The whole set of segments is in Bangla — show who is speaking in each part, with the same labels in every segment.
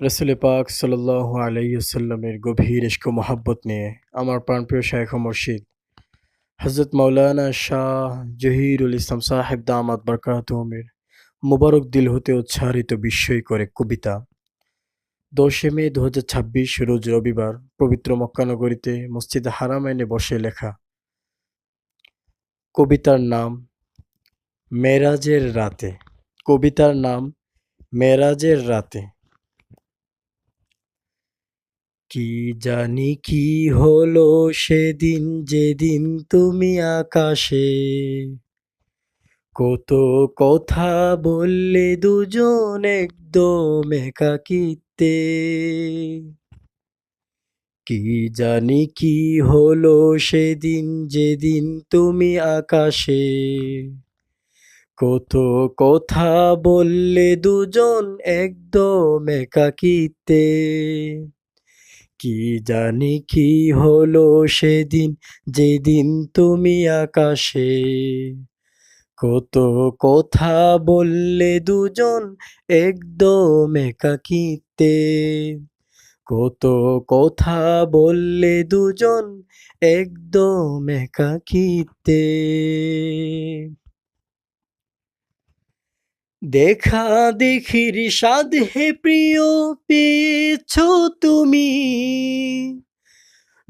Speaker 1: রসুল পাক সাল্লাল্লাহু আলাইহি ওয়াসাল্লামের গভীর ইশক ও মহাব্বত নিয়ে আমার প্রাণপ্রিয় শায়খ ও মুর্শিদ হযরত মাওলানা শাহ জহিরুল ইসলাম সাহেব দামাত বরকাতুহুমের মুবারক দিল হতে উচ্চারিত বিস্ময়কর এক কবিতা 10 মে 2026 রোজ রবিবার পবিত্র মক্কা নগরীতে মসজিদে হারামাইনে বসে লেখা। কবিতার নাম মেরাজের রাতে। কবিতার নাম মেরাজের রাতে। কি জানি কি হলো সেদিন যেদিন তুমি আকাশে কত কথা বললে দুজন একদম একাকিত্বে। কি জানি কি হলো সেদিন যেদিন তুমি আকাশে কত কথা বললে দুজন একদম একাকিত্বে। কি জানি কি হলো সেদিন যেদিন তুমি আকাশে কত কথা বললে দুজন একদম একাকিত্বে। কত কথা বললে দুজন একদম একাকিত্বে। দেখা দেখির স্বাদ হে প্রিয় পেয়েছ তুমি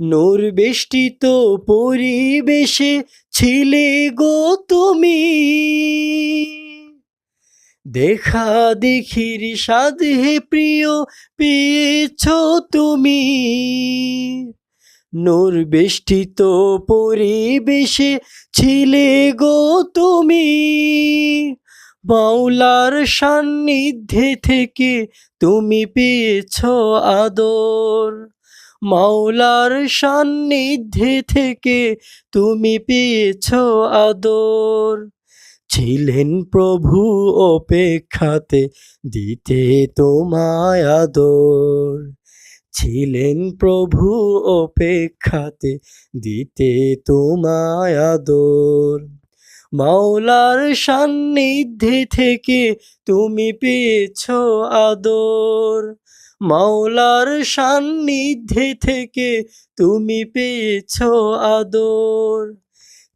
Speaker 1: নূর বেষ্টিত পরিবেশে ছিলে গো তুমি। দেখা দেখির স্বাদ হে প্রিয় পেয়েছ তুমি নূর বেষ্টিত পরিবেশে ছিলে গো তুমি। মাওলার সান্নিধ্যে থেকে তুমি পেয়েছ আদর। মাওলার সান্নিধ্যে থেকে তুমি পেয়েছ আদর। ছিলেন প্রভু অপেক্ষাতে দিতে তোমায় আদর। ছিলেন প্রভু অপেক্ষাতে দিতে তোমায় আদর। মাওলার সান্নিধ্যে থেকে তুমি পেয়েছ আদর। মাওলার সান্নিধ্যে থেকে তুমি পেয়েছ আদর।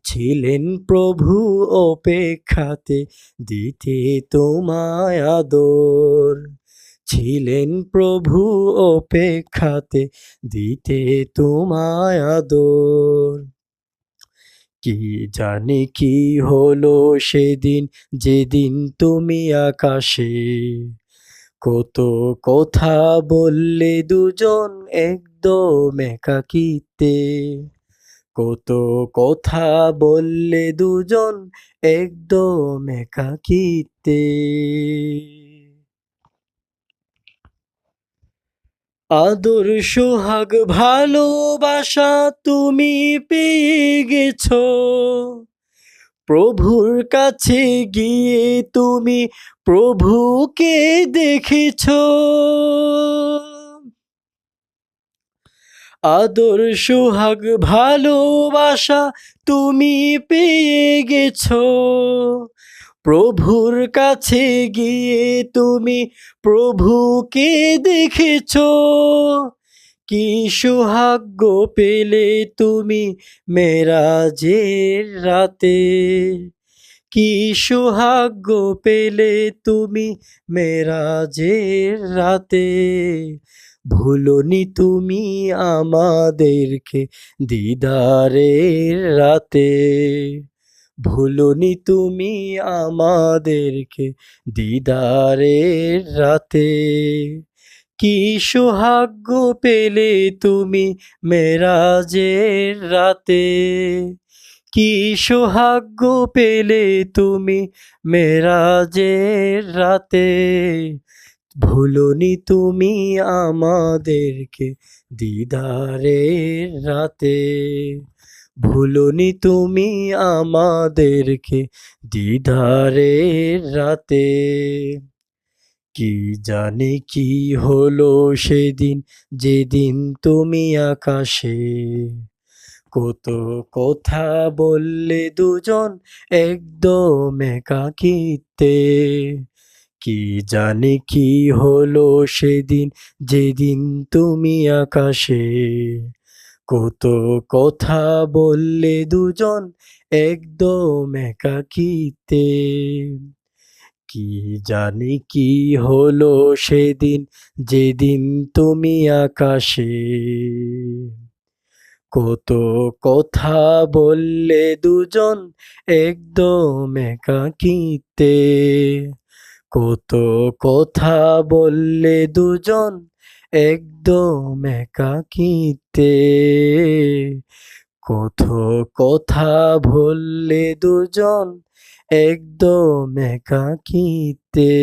Speaker 1: ছিলেন প্রভু অপেক্ষাতে দিতে তোমায় আদর। ছিলেন প্রভু অপেক্ষাতে দিতে তোমায় আদর। কি জানি কি হলো সেদিন যেদিন তুমি আকাশে কত কথা বললে দুজন একদম একাকিত্বে। কত কথা বললে দুজন একদম একাকিত্বে। আদর সোহাগ ভালোবাসা তুমি পেয়ে গেছো প্রভুর কাছে গিয়ে তুমি প্রভুকে দেখেছো। আদর সোহাগ ভালোবাসা তুমি পেয়ে গেছো প্রভুর কাছে গিয়ে তুমি প্রভুকে দেখেছো। কি সৌভাগ্য পেলে তুমি মেরাজের রাতে। কি সৌভাগ্য পেলে তুমি মেরাজের রাতে। ভুলোনি তুমি আমাদেরকে দিদারের রাতে। ভুলোনি তুমি আমাদেরকে দিদারের রাতে। কি সৌভাগ্য পেলে তুমি মেরাজের রাতে। কি সৌভাগ্য পেলে তুমি মেরাজের রাতে। ভুলোনি তুমি আমাদেরকে দিদারের রাতে। ভুলোনি তুমি আমাদেরকে দিদারের রাতে। কি জানি কি হলো সেদিন যেদিন তুমি আকাশে কত কথা বললে দুজন একদম একাকিত্বে। কি জানি কি হলো সেদিন, যেদিন তুমি আকাশে কত কথা বললে দুজন একদম একাকিত্বে। কি জানি কি হলো সেদিন, যেদিন তুমি আকাশে কত কথা বললে দুজন একদম একাকিত্বে। কত কথা বললে দুজন একদম একাকিত্বে। কত কথা বললে দুজন একদম একাকিত্বে।